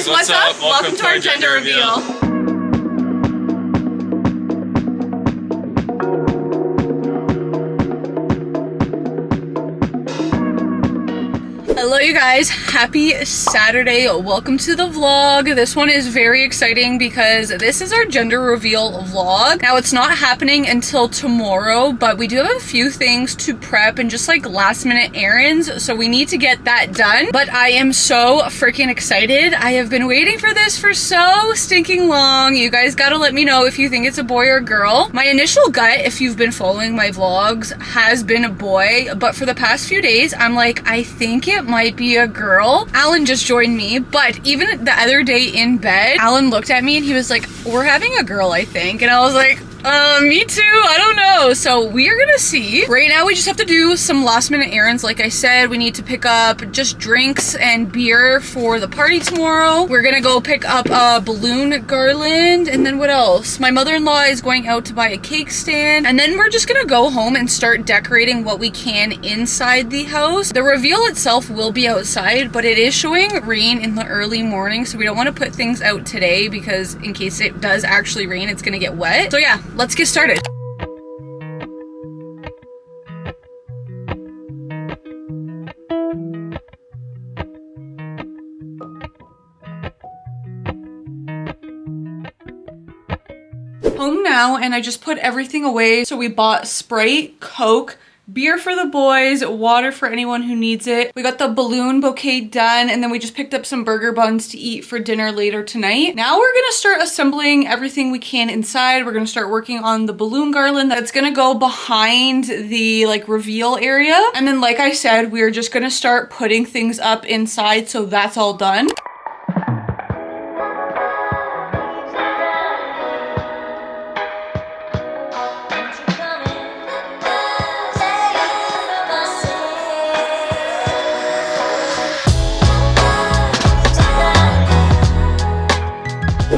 guys, what's up? Welcome to our gender reveal. Hello you guys, happy Saturday. Welcome to the vlog. This one is very exciting because this is our gender reveal vlog. Now it's not happening until tomorrow, but we do have a few things to prep and just like last minute errands, so we need to get that done. But I am so freaking excited. I have been waiting for this for so stinking long. You guys gotta let me know if you think it's a boy or a girl. My initial gut, if you've been following my vlogs, has been a boy, but for the past few days I'm like, I think it might be a girl. Alan just joined me, but even the other day in bed, Alan looked at me and he was like, we're having a girl, I think. And I was like, me too, I don't know. So we are gonna see. Right now we just have to do some last minute errands. Like I said, we need to pick up just drinks and beer for the party tomorrow. We're gonna go pick up a balloon garland, and then what else? My mother-in-law is going out to buy a cake stand, and then we're just gonna go home and start decorating what we can inside the house. The reveal itself will be outside, but it is showing rain in the early morning, so we don't want to put things out today because in case it does actually rain, it's gonna get wet. So yeah, let's get started. Home now, and I just put everything away. So we bought Sprite, Coke, beer for the boys, water for anyone who needs it. We got the balloon bouquet done, and then we just picked up some burger buns to eat for dinner later tonight. Now we're gonna start assembling everything we can inside. We're gonna start working on the balloon garland that's gonna go behind the like reveal area. And then like I said, we're just gonna start putting things up inside, so that's all done.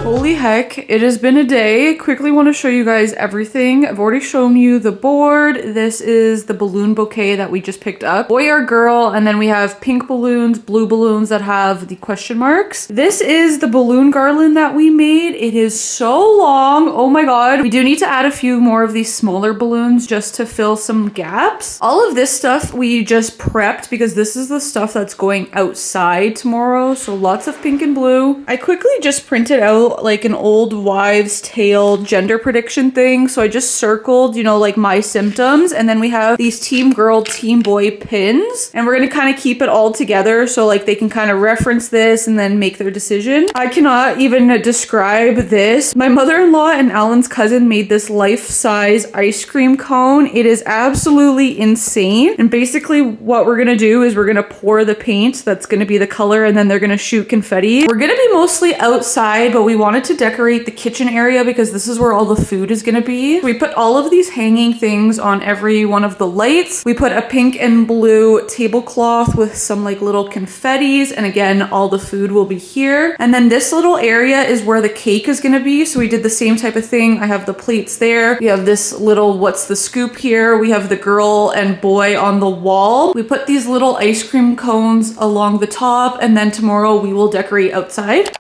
Holy heck, it has been a day. Quickly want to show you guys everything. I've already shown you the board. This is the balloon bouquet that we just picked up. Boy or girl, and then we have pink balloons, blue balloons that have the question marks. This is the balloon garland that we made. It is so long. Oh my god. We do need to add a few more of these smaller balloons just to fill some gaps. All of this stuff we just prepped because this is the stuff that's going outside tomorrow. So lots of pink and blue. I quickly just printed out like an old wives' tale gender prediction thing. So I just circled, you know, like my symptoms, and then we have these team girl, team boy pins, and we're gonna kind of keep it all together so like they can kind of reference this and then make their decision. I cannot even describe this. My mother-in-law and Alan's cousin made this life-size ice cream cone. It is absolutely insane. And basically what we're gonna do is we're gonna pour the paint that's gonna be the color, and then they're gonna shoot confetti. We're gonna be mostly outside, but we wanted to decorate the kitchen area because this is where all the food is gonna be. We put all of these hanging things on every one of the lights. We put a pink and blue tablecloth with some like little confettis, and again, all the food will be here. And then this little area is where the cake is gonna be, so we did the same type of thing. I have the plates there. We have this little what's the scoop here. We have the girl and boy on the wall. We put these little ice cream cones along the top, and then tomorrow we will decorate outside.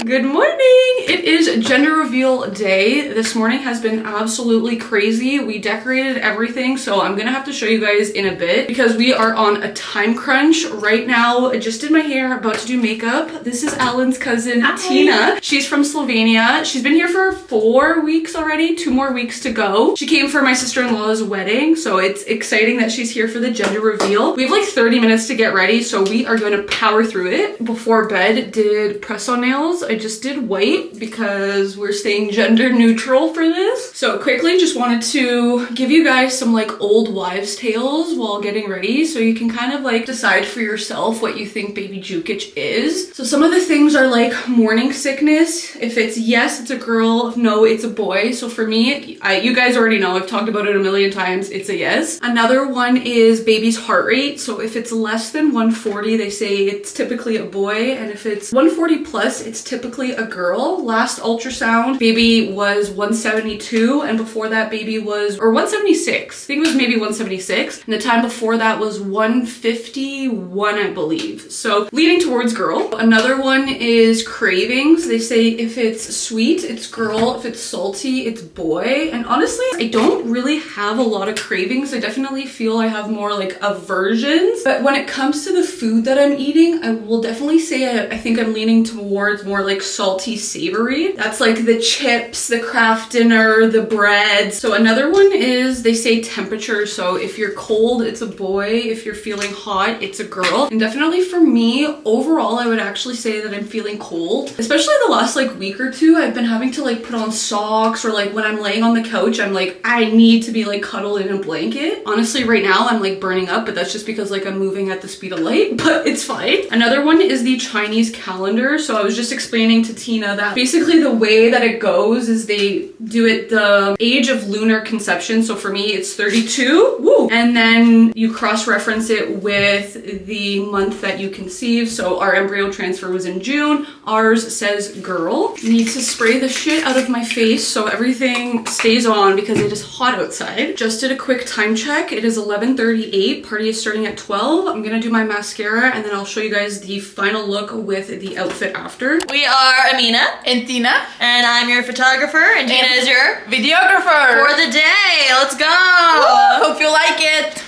Good morning! It is gender reveal day. This morning has been absolutely crazy. We decorated everything, so I'm gonna have to show you guys in a bit because we are on a time crunch right now. I just did my hair, about to do makeup. This is Alan's cousin, Tina. She's from Slovenia. She's been here for 4 weeks already, 2 more weeks to go. She came for my sister-in-law's wedding, so it's exciting that she's here for the gender reveal. We have like 30 minutes to get ready, so we are going to power through it. Before bed, did press-on nails. I just did white because we're staying gender neutral for this. So quickly just wanted to give you guys some like old wives' tales while getting ready so you can kind of like decide for yourself what you think baby Jukic is. So some of the things are like morning sickness. If it's yes, it's a girl. If no, it's a boy. So for me, you guys already know, I've talked about it a million times, it's a yes. Another one is baby's heart rate. So if it's less than 140, they say it's typically a boy, and if it's 140 plus, it's typically typically a girl. Last ultrasound, baby was 172, and before that baby was, or 176. I think it was maybe 176. And the time before that was 151, I believe. So leaning towards girl. Another one is cravings. They say if it's sweet, it's girl. If it's salty, it's boy. And honestly, I don't really have a lot of cravings. I definitely feel I have more like aversions. But when it comes to the food that I'm eating, I will definitely say I think I'm leaning towards more like salty, savory. That's like the chips, the Kraft dinner, the bread. So another one is they say temperature. So if you're cold, it's a boy. If you're feeling hot, it's a girl. And definitely for me, overall, I would actually say that I'm feeling cold. Especially the last like week or two, I've been having to like put on socks, or like when I'm laying on the couch, I'm like, I need to be like cuddled in a blanket. Honestly, right now I'm like burning up, but that's just because like I'm moving at the speed of light, but it's fine. Another one is the Chinese calendar. So I was just explaining to Tina that basically the way that it goes is they do it the age of lunar conception. So for me, it's 32. Woo! And then you cross-reference it with the month that you conceive. So our embryo transfer was in June. Ours says girl. Need to spray the shit out of my face so everything stays on because it is hot outside. Just did a quick time check. It is 11:38. Party is starting at 12. I'm gonna do my mascara and then I'll show you guys the final look with the outfit after. We are Amina And Tina. and I'm your photographer and Gina is your Videographer. for the day. Let's go. Hope you like it.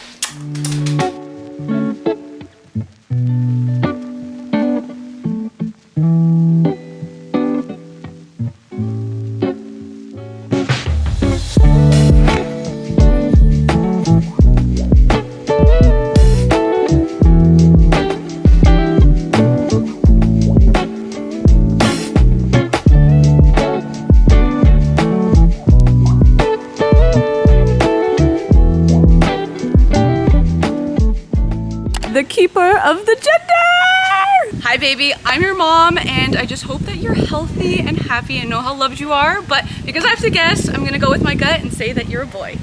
The keeper of the gender! Hi baby, I'm your mom and I just hope that you're healthy and happy and know how loved you are, but because I have to guess, I'm gonna go with my gut and say that you're a boy.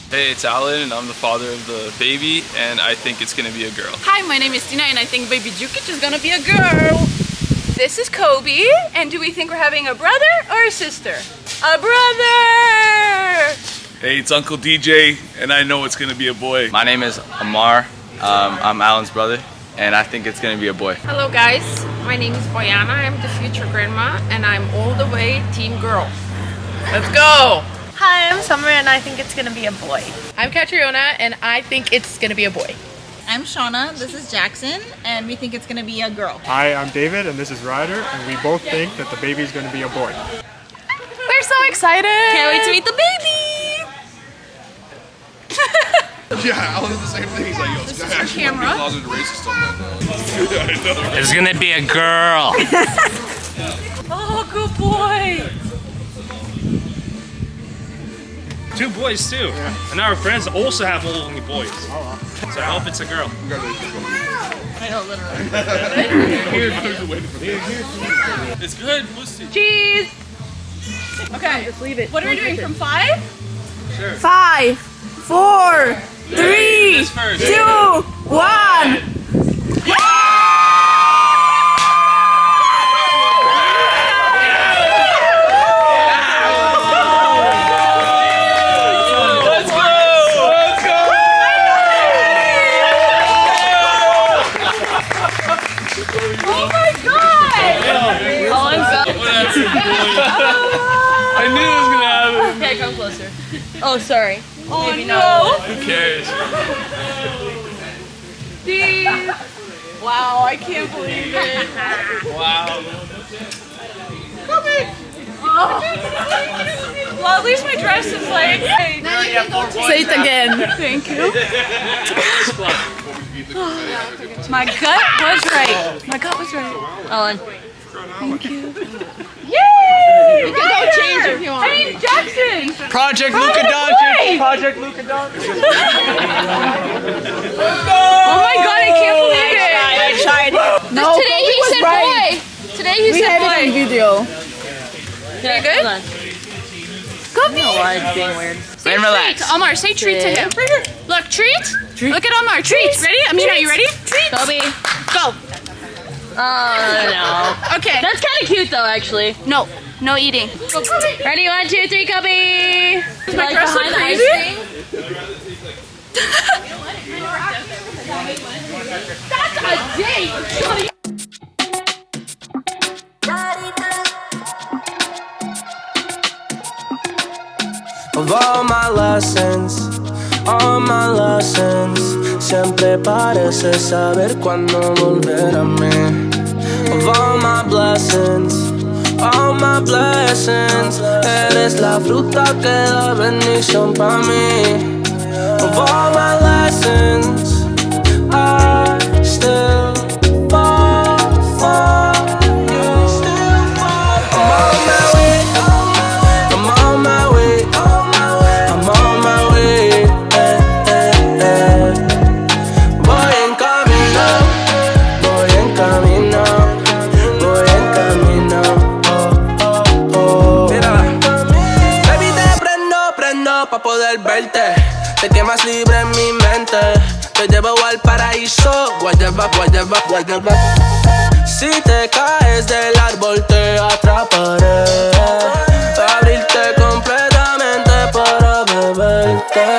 Hey, it's Alan and I'm the father of the baby and I think it's gonna be a girl. Hi, my name is Tina and I think baby Jukic is gonna be a girl. This is Kobe, and do we think we're having a brother or a sister? A brother! Hey, it's Uncle DJ, and I know it's gonna be a boy. My name is Amar. I'm Alan's brother, and I think it's gonna be a boy. Hello guys, my name is Boyana. I'm the future grandma and I'm all the way team girl. Let's go. Hi, I'm Summer and I think it's gonna be a boy. I'm Catriona and I think it's gonna be a boy. I'm Shauna, this is Jackson, and we think it's gonna be a girl. Hi, I'm David and this is Ryder, and we both think that the baby's going to be a boy. We're so excited. Can't wait to meet the baby! Yeah, Alan did the same thing. He's like, yo, this guy actually might be a closeted racist on that. I know. It's gonna be a girl. Oh, good boy. 2 boys too. Yeah. And our friends also have only boys. So I hope it's a girl. I know, literally. It's good, pussy. Cheese! Okay, just leave it. What are we doing, from 5? Sure. 5, 4, 3, 2, 1. I knew it was gonna happen. Okay, come closer. Oh, sorry. Oh, Maybe no. not. Who cares? Steve! Wow, I can't believe it. Wow. Well, at least my dress is like, hey. Say it again. Thank you. My gut was right. My gut was right. Ellen. Thank you. Yay! You can go change if you want. Hey, Jackson! Project Luka Doncic. Project Luka Doncic. Oh my god, I can't believe it! I tried. No, Today he said boy. Today he we said have it on boy. video. Okay, good? hold on. Go I don't know why it's being weird. Say And relax. treat. Omar, say treat to him. Look, treat. Look at Omar. Treat. Ready? Amina, are you ready? Treat. Kobe. Go. no. Okay. That's kind of cute though, actually. No, no eating. Ready? 1, 2, 3, cubby. Is my dress look crazy? That's a date. Of all my lessons, siempre parece saber cuándo volver a mí. Of all my blessings, eres la fruta que da bendición pa' mí. Of all my lessons, I still fall for you. I'm on my way, I'm on my way, I'm on my way, Voy en camino, voy en camino, voy en camino, Mira, baby, te prendo pa' poder verte. Te quemas libre en mi mente. Te llevo al paraíso. Guayaba. Si te caes del árbol te atraparé. Abrirte completamente para beberte.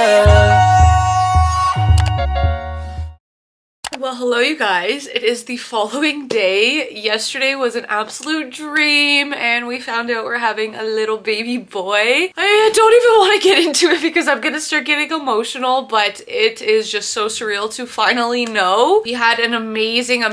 Well, hello you guys. It is the following day. Yesterday was an absolute dream and we found out we're having a little baby boy. I don't even want to get into it because I'm gonna start getting emotional, but it is just so surreal to finally know. We had an amazing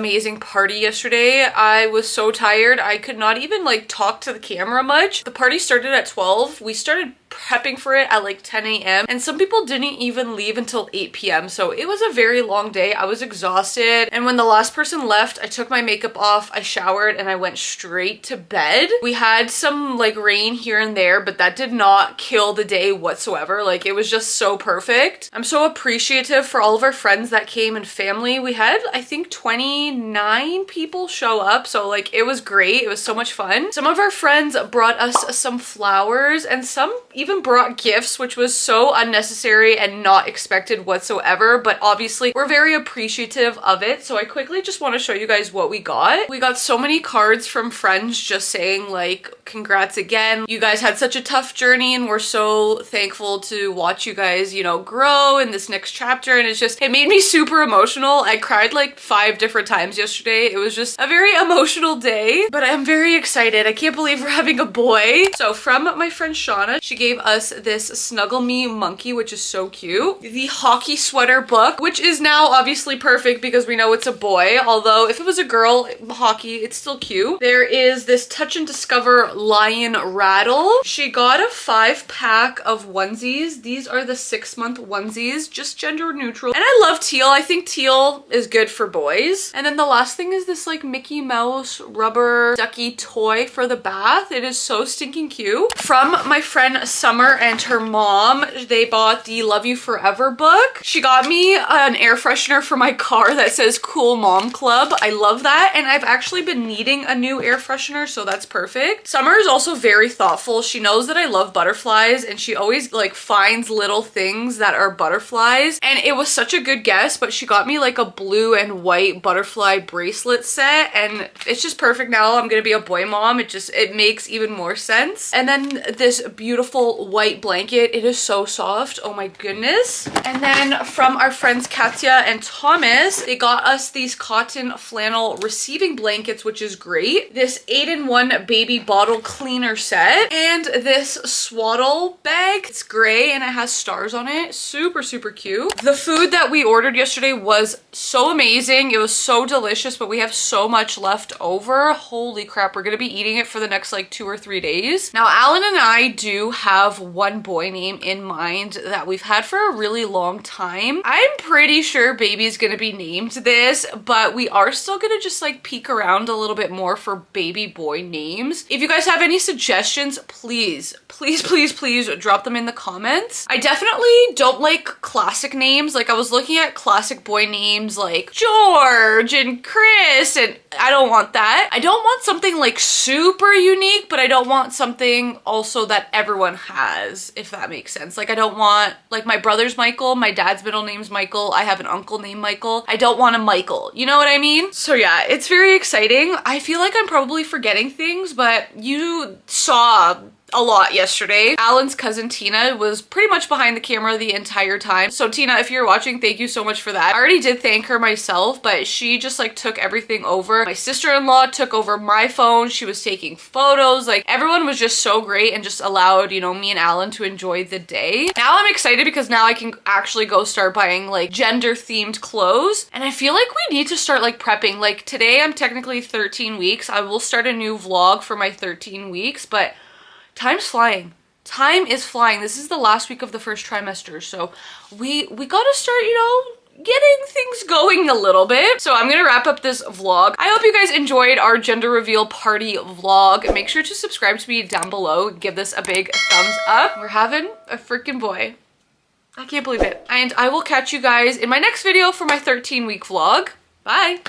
party yesterday. I was so tired. I could not even like talk to the camera much. The party started at 12. We started prepping for it at like 10 a.m. and some people didn't even leave until 8 p.m. So it was a very long day. I was exhausted, and when the last person left, I took my makeup off, I showered, and I went straight to bed. We had some like rain here and there, but that did not kill the day whatsoever. Like, it was just so perfect. I'm so appreciative for all of our friends that came and family. We had, I think, 29 people show up, so like it was great. It was so much fun. Some of our friends brought us some flowers, and some even brought gifts, which was so unnecessary and not expected whatsoever, but obviously we're very appreciative of it. So I quickly just want to show you guys what we got. We got so many cards from friends just saying like, congrats again. You guys had such a tough journey and we're so thankful to watch you guys, you know, grow in this next chapter. And it made me super emotional. I cried like 5 different times yesterday. It was just a very emotional day, but I'm very excited. I can't believe we're having a boy. So from my friend Shauna, she gave us this Snuggle Me monkey, which is so cute. The hockey sweater book, which is now obviously perfect because we know it's a boy. Although if it was a girl, hockey, it's still cute. There is this Touch and Discover lion rattle. She got a 5-pack of onesies. These are the 6-month onesies, just gender neutral. And I love teal. I think teal is good for boys. And then the last thing is this like Mickey Mouse rubber ducky toy for the bath. It is so stinking cute. From my friend Summer and her mom, they bought the Love You Forever book. She got me an air freshener for my car that says Cool Mom Club. I love that, and I've actually been needing a new air freshener, so that's perfect. Summer is also very thoughtful. She knows that I love butterflies, and she always like finds little things that are butterflies, and it was such a good guess, but she got me like a blue and white butterfly bracelet set, and it's just perfect now. I'm gonna be a boy mom. It makes even more sense. And then this beautiful white blanket. It is so soft. Oh my goodness. And then from our friends Katya and Thomas, they got us these cotton flannel receiving blankets, which is great. This 8-in-1 baby bottle cleaner set, and this swaddle bag. It's gray and it has stars on it. Super cute. The food that we ordered yesterday was so amazing. It was so delicious, but we have so much left over. Holy crap, we're gonna be eating it for the next like 2 or 3 days. Now, Alan and I do have one boy name in mind that we've had for a really long time. I'm pretty sure baby's gonna be named this, but we are still gonna just like peek around a little bit more for baby boy names. If you guys have any suggestions, please drop them in the comments. I definitely don't like classic names. Like, I was looking at classic boy names like George and Chris, and I don't want that. I don't want something like super unique, but I don't want something also that everyone has, if that makes sense. Like, I don't want, like, my brother's Michael, my dad's middle name's Michael, I have an uncle named Michael. I don't want a Mike cycle. You know what I mean? So yeah, it's very exciting. I feel like I'm probably forgetting things, but you saw a lot yesterday. Alan's cousin Tina was pretty much behind the camera the entire time. So Tina, if you're watching, thank you so much for that. I already did thank her myself, but she just like took everything over. My sister-in-law took over my phone. She was taking photos. Like everyone was just so great and just allowed, you know, me and Alan to enjoy the day. Now I'm excited because now I can actually go start buying like gender themed clothes. And I feel like we need to start like prepping. Like today I'm technically 13 weeks. I will start a new vlog for my 13 weeks, but time's flying. Time is flying. This is the last week of the first trimester, so we gotta start, you know, getting things going a little bit. So I'm gonna wrap up this vlog. I hope you guys enjoyed our gender reveal party vlog. Make sure to subscribe to me down below. Give this a big thumbs up. We're having a freaking boy. I can't believe it. And I will catch you guys in my next video for my 13-week vlog. Bye.